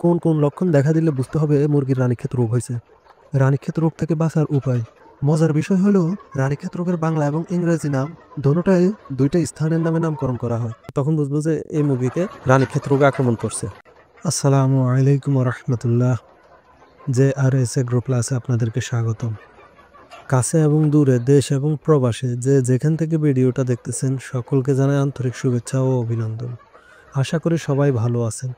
কোন কোন লক্ষণ দেখা দিলে বুঝতে হবে মুরগির রানীক্ষেত রোগ হয়েছে। রানীক্ষেত রোগ থেকে বাঁচার উপায়। মজার বিষয় হলো রানীক্ষেত রোগের বাংলা এবং ইংরেজি নাম দোনোটাই দুইটা স্থানের নামে নামকরণ করা হয়। তখন বুঝবো যে এই মুরগিকে রানীক্ষেত রোগ আক্রমণ করছে। আসসালামু আলাইকুম রহমতুল্লাহ। JRS এগ্রো প্লাসে আপনাদেরকে স্বাগতম। কাছে এবং দূরে, দেশ এবং প্রবাসে যে যেখান থেকে ভিডিওটা দেখতেছেন সকলকে জানাই আন্তরিক শুভেচ্ছা ও অভিনন্দন। আশা করি সবাই ভালো আছেন।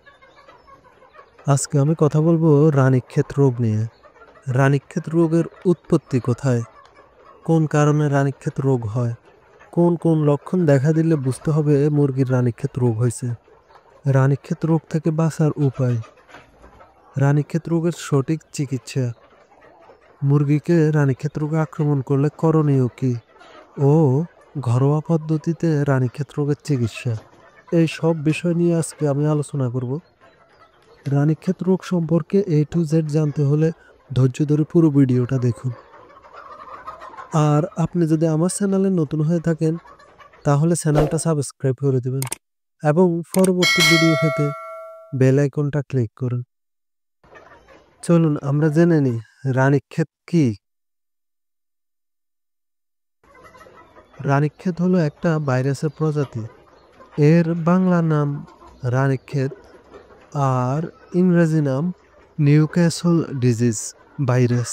আজকে আমি কথা বলবো রানীক্ষেত রোগ নিয়ে। রানীক্ষেত রোগের উৎপত্তি কোথায়, কোন কারণে রানীক্ষেত রোগ হয়, কোন কোন লক্ষণ দেখা দিলে বুঝতে হবে মুরগির রানীক্ষেত রোগ হয়েছে, রানীক্ষেত রোগ থেকে বাঁচার উপায়, রানীক্ষেত রোগের সঠিক চিকিৎসা, মুরগিকে রানীক্ষেত রোগে আক্রমণ করলে করণীয় কি ও ঘরোয়া পদ্ধতিতে রানীক্ষেত রোগের চিকিৎসা, এই সব বিষয় নিয়ে আজকে আমি আলোচনা করব। রানীক্ষেত রোগ সম্পর্কে A to Z জানতে হলে ধৈর্য ধরে পুরো ভিডিওটা দেখুন। আর আপনি যদি আমার চ্যানেলে নতুন হয়ে থাকেন তাহলে চ্যানেলটা সাবস্ক্রাইব করে দেবেন এবং পরবর্তী ভিডিও পেতে বেল আইকনটা ক্লিক করুন। চলুন আমরা জেনে নিই রানীক্ষেত কি। রানীক্ষেত হলো একটা ভাইরাসের প্রজাতি। এর বাংলা নাম রানীক্ষেত আর ইংরেজি নাম নিউক্যাসল ডিজিজ ভাইরাস,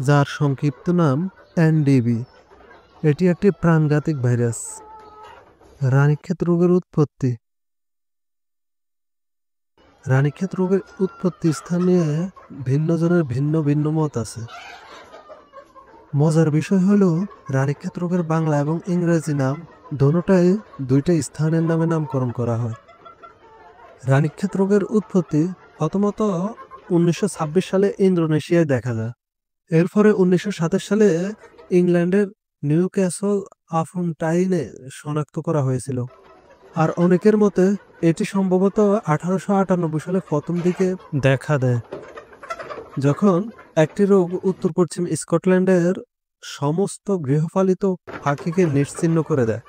যার সংক্ষিপ্ত নাম NDV। এটি একটি প্রাণঘাতী ভাইরাস। রানীক্ষেত রোগের উৎপত্তি। রানীক্ষেত রোগের উৎপত্তি স্থান নিয়ে ভিন্ন জনের ভিন্ন ভিন্ন মত আছে। মজার বিষয় হলো রানীক্ষেত রোগের বাংলা এবং ইংরেজি নাম দোনোটাই দুইটা স্থানের নামে নামকরণ করা হয়। রানীক্ষেত রোগের উৎপত্তি প্রথমত 1926 সালে ইন্দোনেশিয়ায় দেখা যায়। এরপরে 1927 সালে ইংল্যান্ডের নিউক্যাসল আপন টাইনে শনাক্ত করা হয়েছিল। আর অনেকের মতে এটি সম্ভবত 1898 সালে প্রথম দিকে দেখা দেয়, যখন একটি রোগ উত্তর পশ্চিম স্কটল্যান্ডের সমস্ত গৃহপালিত পাখিকে নিশ্চিহ্ন করে দেয়।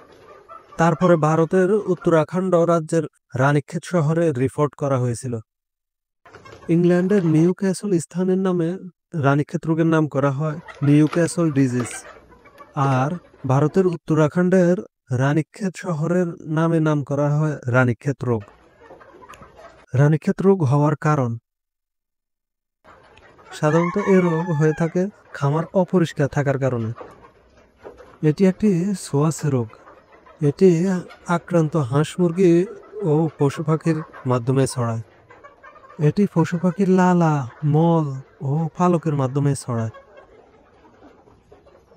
তারপরে ভারতের উত্তরাখণ্ড রাজ্যের রানীক্ষেত শহরে রিপোর্ট করা হয়েছিল। ইংল্যান্ডের নিউক্যাসল স্থানের নামে রানীক্ষেত রোগের নাম করা হয় নিউক্যাসল ডিজিজ, আর ভারতের উত্তরাখণ্ডের রানীক্ষেত শহরের নামে নাম করা হয় রানীক্ষেত রোগ। রানীক্ষেত রোগ হওয়ার কারণ। সাধারণত এ রোগ হয়ে থাকে খামার অপরিষ্কার থাকার কারণে। এটি একটি ছোঁয়াচে রোগ। এটি আক্রান্ত হাঁস মুরগি ও পশু পাখির মাধ্যমে ছড়ায়। এটি পশু পাখির লালা, মল ও পালকের মাধ্যমে ছড়ায়।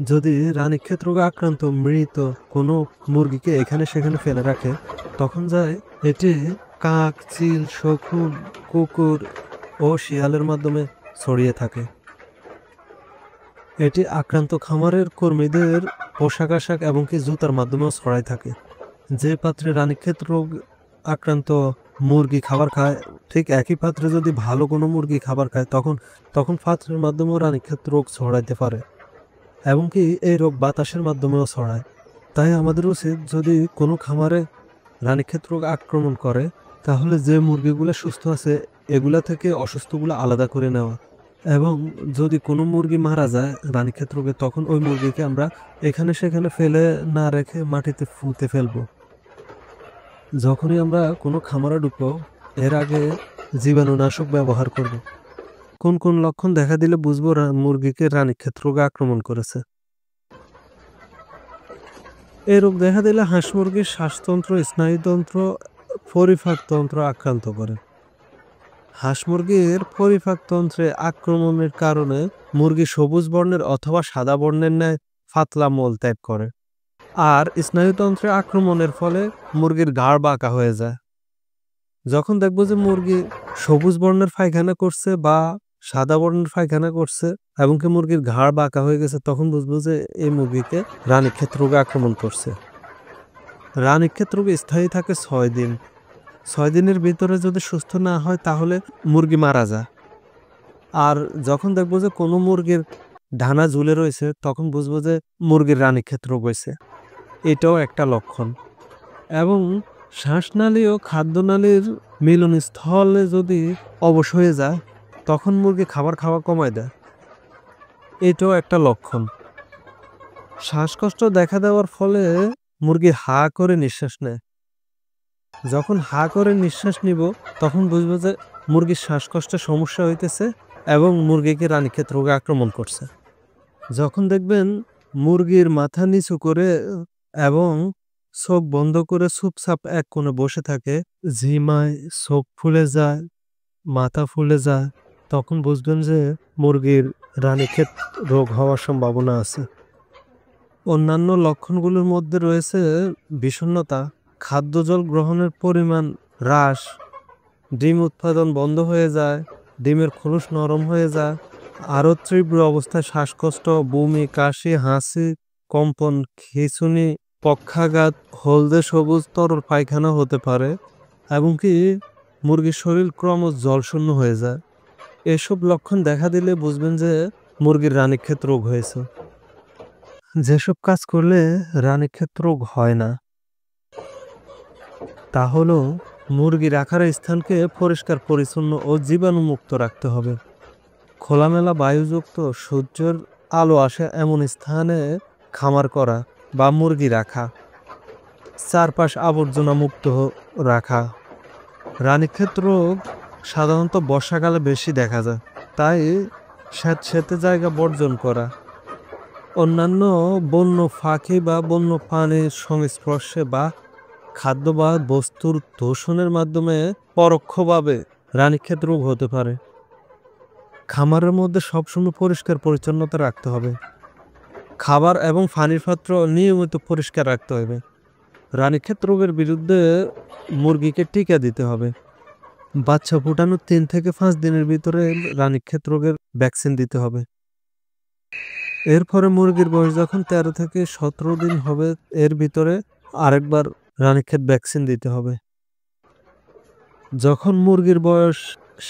যদি রানীক্ষেত রোগে আক্রান্ত মৃত কোনো মুরগিকে এখানে সেখানে ফেলে রাখে, তখন যায় এটি কাক, চিল, শকুন, কুকুর ও শিয়ালের মাধ্যমে ছড়িয়ে থাকে। এটি আক্রান্ত খামারের কর্মীদের পোশাক আশাক এমনকি জুতার মাধ্যমেও ছড়ায় থাকে। যে পাত্রে রানীক্ষেত রোগ আক্রান্ত মুরগি খাবার খায়, ঠিক একই পাত্রে যদি ভালো কোনো মুরগি খাবার খায় তখন পাত্রের মাধ্যমেও রানীক্ষেত রোগ ছড়াইতে পারে, এমনকি এই রোগ বাতাসের মাধ্যমেও ছড়ায়। তাই আমাদের উচিত, যদি কোনো খামারে রানীক্ষেত রোগ আক্রমণ করে তাহলে যে মুরগিগুলো সুস্থ আছে এগুলা থেকে অসুস্থগুলো আলাদা করে নেওয়া, এবং যদি কোনো মুরগি মারা যায় রানীক্ষেত রোগে তখন ওই মুরগিকে আমরা এখানে সেখানে ফেলে না রেখে মাটিতে পুঁতে ফেলবো। যখনই আমরা কোনো খামারে ঢুকবো এর আগে জীবাণুনাশক ব্যবহার করব। কোন কোন লক্ষণ দেখা দিলে বুঝবো মুরগিকে রানীক্ষেত রোগে আক্রমণ করেছে। এই রোগ দেখা দিলে হাঁস মুরগির শ্বাসতন্ত্র, স্নায়ুতন্ত্র, পরিপাকতন্ত্র আক্রান্ত করে। হাঁস মুরগির পরিপাকতন্ত্রে আক্রমণের কারণে মুরগি সবুজ বর্ণের অথবা সাদা বর্ণের ন্যায় পাতলা মল ত্যাগ করে। আর স্নায়ুতন্ত্রে আক্রমণের ফলে মুরগির ঘাড় বাঁকা হয়ে যায়। যখন দেখবো যে মুরগি সবুজ বর্ণের পায়খানা করছে বা সাদা বর্ণের পায়খানা করছে এমনকি মুরগির ঘাড় বাঁকা হয়ে গেছে, তখন বুঝবো যে এই মুরগিকে রানীক্ষেত রোগে আক্রমণ করছে। রানীক্ষেত রোগ স্থায়ী থাকে 6 দিন। 6 দিনের ভিতরে যদি সুস্থ না হয় তাহলে মুরগি মারা যায়। আর যখন দেখবো যে কোনো মুরগির ডানা ঝুলে রয়েছে তখন বুঝবো যে মুরগির রানীক্ষেত রোগ হয়েছে। এটাও একটা লক্ষণ। এবং শ্বাসনালী ও খাদ্যনালীর মিলনস্থলে যদি অবশ হয়ে যায় তখন মুরগি খাবার খাওয়া কমায় দেয়। এটাও একটা লক্ষণ। শ্বাসকষ্ট দেখা দেওয়ার ফলে মুরগি হা করে নিঃশ্বাস নেয়। যখন হা করে নিঃশ্বাস নিব তখন বুঝবো যে মুরগির শ্বাসকষ্টের সমস্যা হইতেছে এবং মুরগিকে রানীক্ষেত রোগে আক্রমণ করছে। যখন দেখবেন মুরগির মাথা নিচু করে এবং চোখ বন্ধ করে চুপচাপ এক কোণে বসে থাকে, ঝিমায়, চোখ ফুলে যায়, মাথা ফুলে যায়, তখন বুঝবেন যে মুরগির রানীক্ষেত রোগ হওয়ার সম্ভাবনা আছে। অন্যান্য লক্ষণগুলোর মধ্যে রয়েছে বিষণ্ণতা, খাদ্য জল গ্রহণের পরিমাণ হ্রাস, ডিম উৎপাদন বন্ধ হয়ে যায়, ডিমের খোলস নরম হয়ে যায়, আরও তীব্র অবস্থায় শ্বাসকষ্ট, বমি, কাশি, হাঁচি, কম্পন, খিঁচুনি, পক্ষাঘাত, হলদে সবুজ তরল পায়খানা হতে পারে, এমনকি মুরগির শরীর ক্রমশ জলশূন্য হয়ে যায়। এসব লক্ষণ দেখা দিলে বুঝবেন যে মুরগির রানীক্ষেত রোগ হয়েছে। যেসব কাজ করলে রানীক্ষেত রোগ হয় না তা হলো মুরগি রাখার স্থানকে পরিষ্কার পরিচ্ছন্ন ও জীবাণুমুক্ত রাখতে হবে। খোলামেলা বায়ুযুক্ত সূর্যের আলো আসে এমন স্থানে খামার করা বা মুরগি রাখা, চারপাশ আবর্জনা মুক্ত রাখা। রানীক্ষেত রোগ সাধারণত বর্ষাকালে বেশি দেখা যায়, তাই স্যাঁতসেঁতে জায়গা বর্জন করা, অন্যান্য বন্য পাখি বা বন্য প্রাণীর সংস্পর্শে বা খাদ্য বা বস্তুর দূষণের মাধ্যমে পরোক্ষভাবে রানীক্ষেত রোগ হতে পারে। খামারের মধ্যে সবসময় পরিষ্কার পরিচ্ছন্নতা রাখতে হবে। খাবার এবং পানির পাত্র নিয়মিত পরিষ্কার রাখতে হবে। রানীক্ষেত রোগের বিরুদ্ধে মুরগিকে টিকা দিতে হবে। বাচ্চা ফুটানোর 3 থেকে 5 দিনের ভিতরে রানীক্ষেত রোগের ভ্যাকসিন দিতে হবে। এরপরে মুরগির বয়স যখন 13 থেকে 17 দিন হবে এর ভিতরে আরেকবার রানীক্ষেত ভ্যাকসিন দিতে হবে। যখন মুরগির বয়স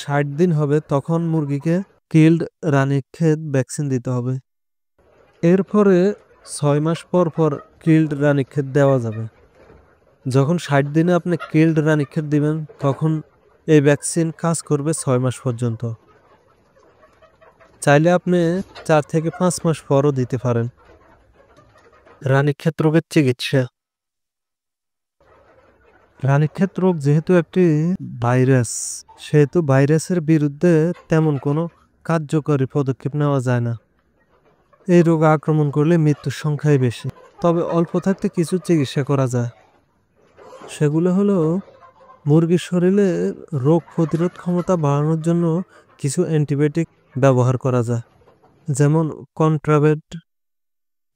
60 দিন হবে তখন মুরগিকে কিল্ড রানীক্ষেত ভ্যাকসিন দিতে হবে। এরপরে 6 মাস পর পর কিল্ড রানীক্ষেত দেওয়া যাবে। যখন 60 দিনে আপনি কিল্ড রানীক্ষেত দিবেন তখন এই ভ্যাকসিন কাজ করবে 6 মাস পর্যন্ত। চাইলে আপনি 4 থেকে 5 মাস পরও দিতে পারেন। রানীক্ষেত রোগের চিকিৎসা। রানীক্ষেত রোগ যেহেতু একটি ভাইরাস, সেহেতু ভাইরাসের বিরুদ্ধে তেমন কোনো কার্যকরী পদক্ষেপ নেওয়া যায় না। এই রোগ আক্রমণ করলে মৃত্যুর সংখ্যাই বেশি, তবে অল্প থাকতে কিছু চিকিৎসা করা যায়। সেগুলো হলো মুরগির শরীরে রোগ প্রতিরোধ ক্ষমতা বাড়ানোর জন্য কিছু অ্যান্টিবায়োটিক ব্যবহার করা যায়, যেমন কন্ট্রাবেট,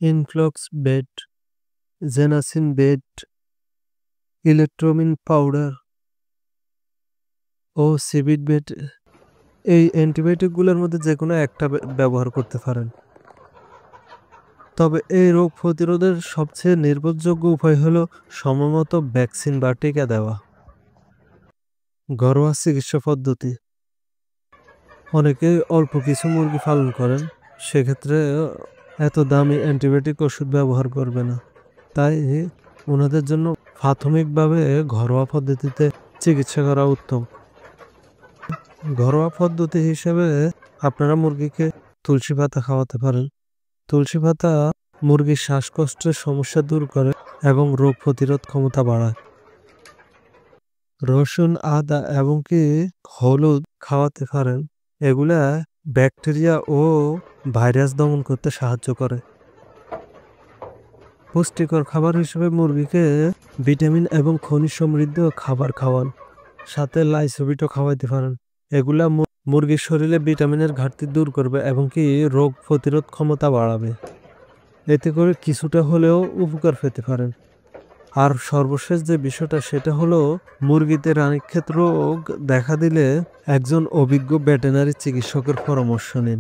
ইনফ্লক্স বেট, জেনাসিন বেট, ইলেকট্রোমিন পাউডার ও সিবিট বেট। এই অ্যান্টিবায়োটিকগুলোর মধ্যে যে কোনো একটা ব্যবহার করতে পারেন। তবে এই রোগ প্রতিরোধের সবচেয়ে নির্ভরযোগ্য উপায় হলো সময়মতো ভ্যাকসিন বা টিকা দেওয়া। ঘরোয়া চিকিৎসা পদ্ধতি। অনেকে অল্প কিছু মুরগি পালন করেন, সেক্ষেত্রে এত দামি অ্যান্টিবায়োটিক ওষুধ ব্যবহার করবে না, তাই ওনাদের জন্য প্রাথমিকভাবে ঘরোয়া পদ্ধতিতে চিকিৎসা করা উত্তম। ঘরোয়া পদ্ধতি হিসেবে আপনারা মুরগিকে তুলসী পাতা খাওয়াতে পারেন। তুলসী পাতা মুরগির শ্বাসকষ্টের সমস্যা দূর করে এবং রোগ প্রতিরোধ ক্ষমতা বাড়ায়। রসুন, আদা এবং কি হলুদ খাওয়াতে পারেন। এগুলা ব্যাকটেরিয়া ও ভাইরাস দমন করতে সাহায্য করে। পুষ্টিকর খাবার হিসেবে মুরগিকে ভিটামিন এবং খনিজ সমৃদ্ধ খাবার খাওয়ান, সাথে লাইসোবিটও খাওয়াইতে পারেন। এগুলা মুরগির শরীরে ভিটামিনের ঘাটতি দূর করবে এবং কি রোগ প্রতিরোধ ক্ষমতা বাড়াবে। এতে করে কিছুটা হলেও উপকার পেতে পারেন। আর সর্বশেষ যে বিষয়টা সেটা হলো মুরগিতে রানীক্ষেত রোগ দেখা দিলে একজন অভিজ্ঞ ভেটেরিনারি চিকিৎসকের পরামর্শ নিন।